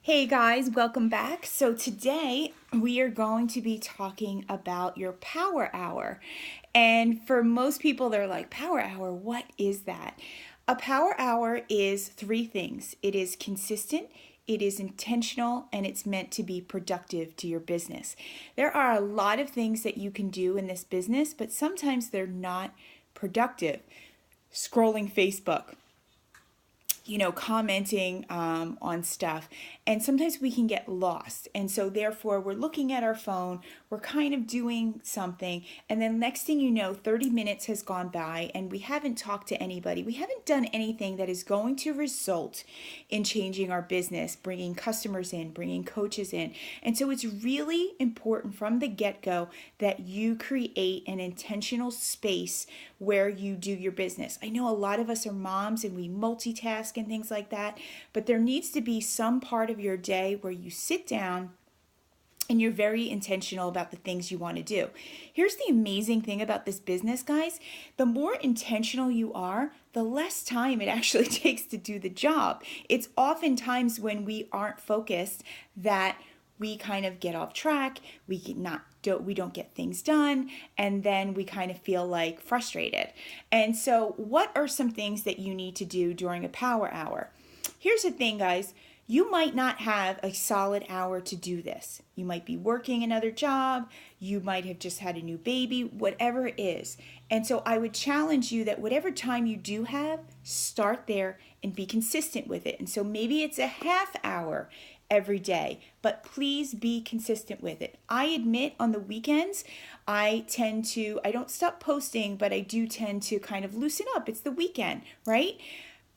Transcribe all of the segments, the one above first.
Hey guys, welcome back. So today we are going to be talking about your power hour. And for most people, they're like, power hour, what is that? A power hour is three things: it is consistent, it is intentional, and it's meant to be productive to your business. There are a lot of things that you can do in this business, but sometimes they're not productive. Scrolling Facebook, commenting on stuff. And sometimes we can get lost. And so, therefore, we're looking at our phone, we're kind of doing something. And then, next thing you know, 30 minutes has gone by and we haven't talked to anybody. We haven't done anything that is going to result in changing our business, bringing customers in, bringing coaches in. And so, it's really important from the get go that you create an intentional space where you do your business. I know a lot of us are moms and we multitask and things like that, but there needs to be some part of your day where you sit down and you're very intentional about the things you want to do. Here's the amazing thing about this business, guys. The more intentional you are, the less time it actually takes to do the job. It's oftentimes when we aren't focused that we kind of get off track, we don't get things done, and then we kind of feel like frustrated. And so, what are some things that you need to do during a power hour? Here's the thing, guys. You might not have a solid hour to do this. You might be working another job, you might have just had a new baby, whatever it is. And so I would challenge you that whatever time you do have, start there and be consistent with it. And so maybe it's a half hour every day, but please be consistent with it. I admit on the weekends, I don't stop posting, but I do tend to kind of loosen up. It's the weekend, right?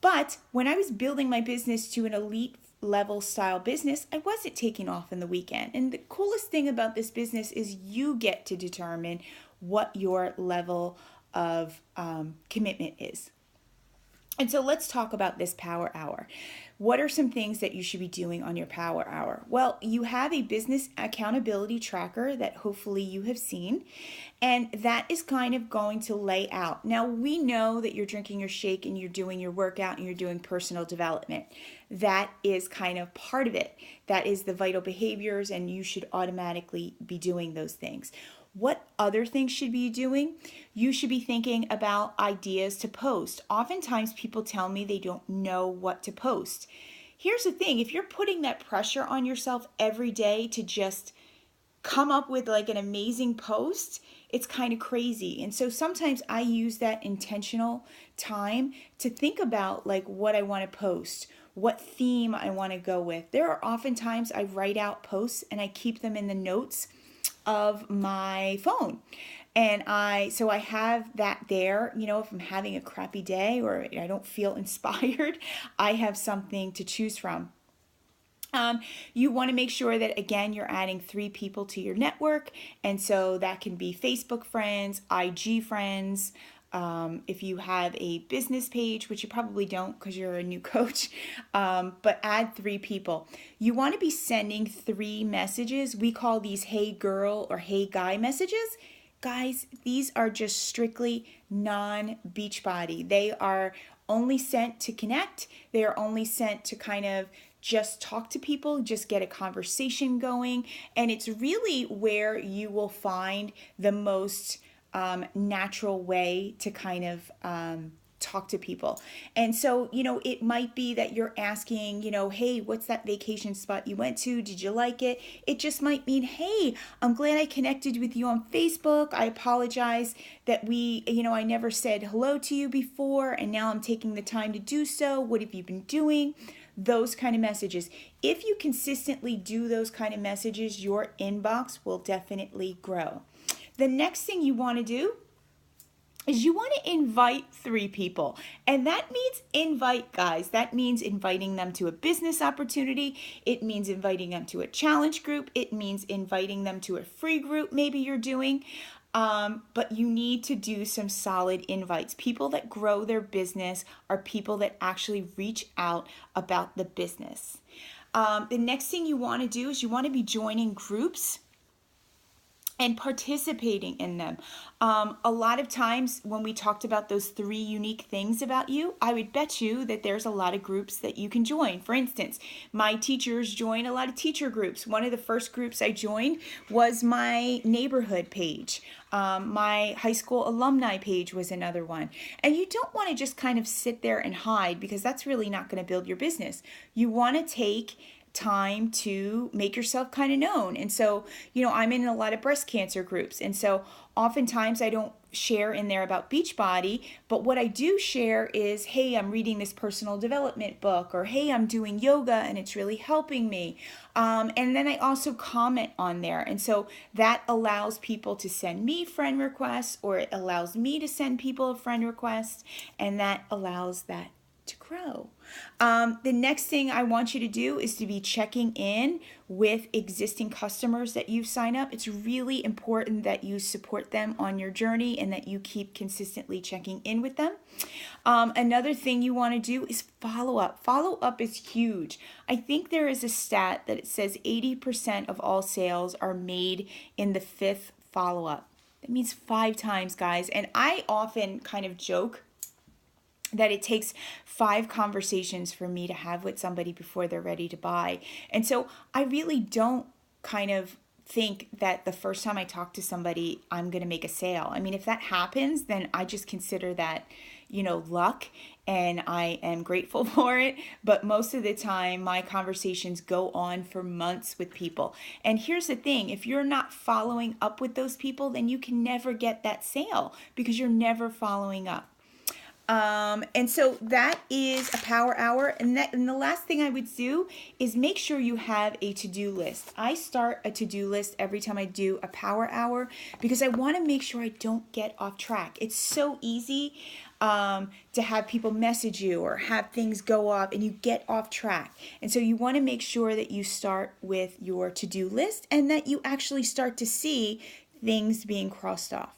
But when I was building my business to an elite level style business, I wasn't taking off in the weekend. And the coolest thing about this business is you get to determine what your level of commitment is. And so let's talk about this power hour. What are some things that you should be doing on your power hour? Well, you have a business accountability tracker that hopefully you have seen, and that is kind of going to lay out. Now, we know that you're drinking your shake and you're doing your workout and you're doing personal development. That is kind of part of it. That is the vital behaviors, and you should automatically be doing those things. What other things should be doing? You should be thinking about ideas to post. Oftentimes people tell me they don't know what to post. Here's the thing, if you're putting that pressure on yourself every day to just come up with like an amazing post, it's kind of crazy. And so sometimes I use that intentional time to think about like what I want to post, what theme I want to go with. There are oftentimes I write out posts and I keep them in the notes of my phone. And I have that there, if I'm having a crappy day or I don't feel inspired, I have something to choose from. You want to make sure that, again, you're adding 3 people to your network. And so that can be Facebook friends, IG friends. If you have a business page, which you probably don't because you're a new coach, but add 3 people. You want to be sending 3 messages. We call these hey girl or hey guy messages. Guys, these are just strictly non-Beachbody. They are only sent to connect. They are only sent to kind of just talk to people, just get a conversation going. And it's really where you will find the most natural way to kind of talk to people. And so, it might be that you're asking, hey, what's that vacation spot you went to? Did you like it? It just might mean, hey, I'm glad I connected with you on Facebook. I apologize that I never said hello to you before, and now I'm taking the time to do so. What have you been doing? Those kind of messages. If you consistently do those kind of messages, your inbox will definitely grow. The next thing you want to do is you want to invite 3 people. And that means invite, guys. That means inviting them to a business opportunity. It means inviting them to a challenge group. It means inviting them to a free group maybe you're doing. But you need to do some solid invites. People that grow their business are people that actually reach out about the business. The next thing you want to do is you want to be joining groups and participating in them. A lot of times when we talked about those 3 unique things about you, I would bet you that there's a lot of groups that you can join. For instance, my teachers join a lot of teacher groups. One of the first groups I joined was my neighborhood page. My high school alumni page was another one. And you don't want to just kind of sit there and hide, because that's really not going to build your business. You want to take time to make yourself kind of known. And so, I'm in a lot of breast cancer groups. And so oftentimes I don't share in there about Beachbody, but what I do share is, hey, I'm reading this personal development book, or hey, I'm doing yoga and it's really helping me. And then I also comment on there. And so that allows people to send me friend requests, or it allows me to send people a friend request, and that allows that to grow. The next thing I want you to do is to be checking in with existing customers that you've signed up. It's really important that you support them on your journey and that you keep consistently checking in with them. Another thing you want to do is follow up. Follow up is huge. I think there is a stat that it says 80% of all sales are made in the 5th follow-up. That means 5 times, guys. And I often kind of joke that it takes 5 conversations for me to have with somebody before they're ready to buy. And so I really don't kind of think that the first time I talk to somebody, I'm going to make a sale. I mean, if that happens, then I just consider that, luck, and I am grateful for it. But most of the time, my conversations go on for months with people. And here's the thing, if you're not following up with those people, then you can never get that sale, because you're never following up. And so that is a power hour. And the last thing I would do is make sure you have a to-do list. I start a to-do list every time I do a power hour, because I want to make sure I don't get off track. It's so easy to have people message you or have things go off and you get off track. And so you want to make sure that you start with your to-do list and that you actually start to see things being crossed off.